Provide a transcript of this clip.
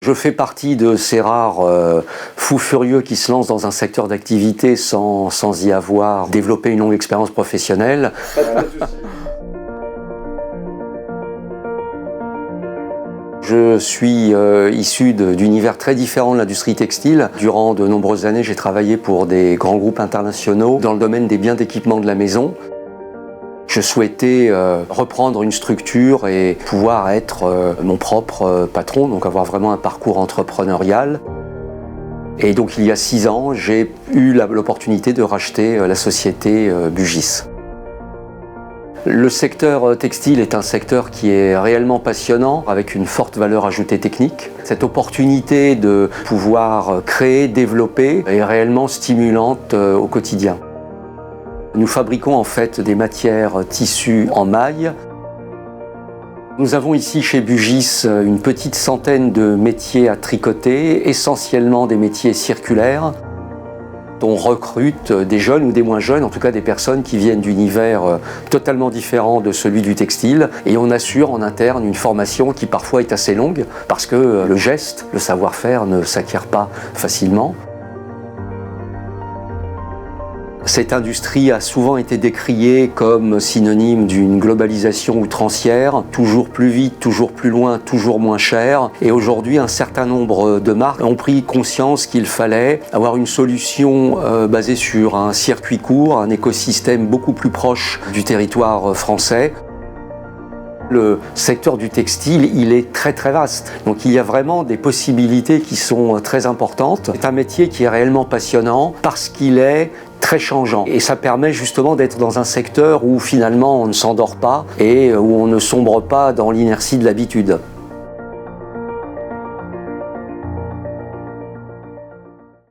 Je fais partie de ces rares fous furieux qui se lancent dans un secteur d'activité sans y avoir développé une longue expérience professionnelle. Je suis issu d'univers très différents de l'industrie textile. Durant de nombreuses années, j'ai travaillé pour des grands groupes internationaux dans le domaine des biens d'équipement de la maison. Je souhaitais reprendre une structure et pouvoir être mon propre patron, donc avoir vraiment un parcours entrepreneurial. Et donc il y a 6 ans, j'ai eu l'opportunité de racheter la société Bugis. Le secteur textile est un secteur qui est réellement passionnant, avec une forte valeur ajoutée technique. Cette opportunité de pouvoir créer, développer est réellement stimulante au quotidien. Nous fabriquons en fait des matières tissues en maille. Nous avons ici chez Bugis une petite centaine de métiers à tricoter, essentiellement des métiers circulaires. On recrute des jeunes ou des moins jeunes, en tout cas des personnes qui viennent d'univers totalement différents de celui du textile, et on assure en interne une formation qui parfois est assez longue parce que le geste, le savoir-faire ne s'acquiert pas facilement. Cette industrie a souvent été décriée comme synonyme d'une globalisation outrancière, toujours plus vite, toujours plus loin, toujours moins cher. Et aujourd'hui, un certain nombre de marques ont pris conscience qu'il fallait avoir une solution basée sur un circuit court, un écosystème beaucoup plus proche du territoire français. Le secteur du textile, il est très très vaste. Donc il y a vraiment des possibilités qui sont très importantes. C'est un métier qui est réellement passionnant parce qu'il est très changeant. Et ça permet justement d'être dans un secteur où finalement on ne s'endort pas et où on ne sombre pas dans l'inertie de l'habitude.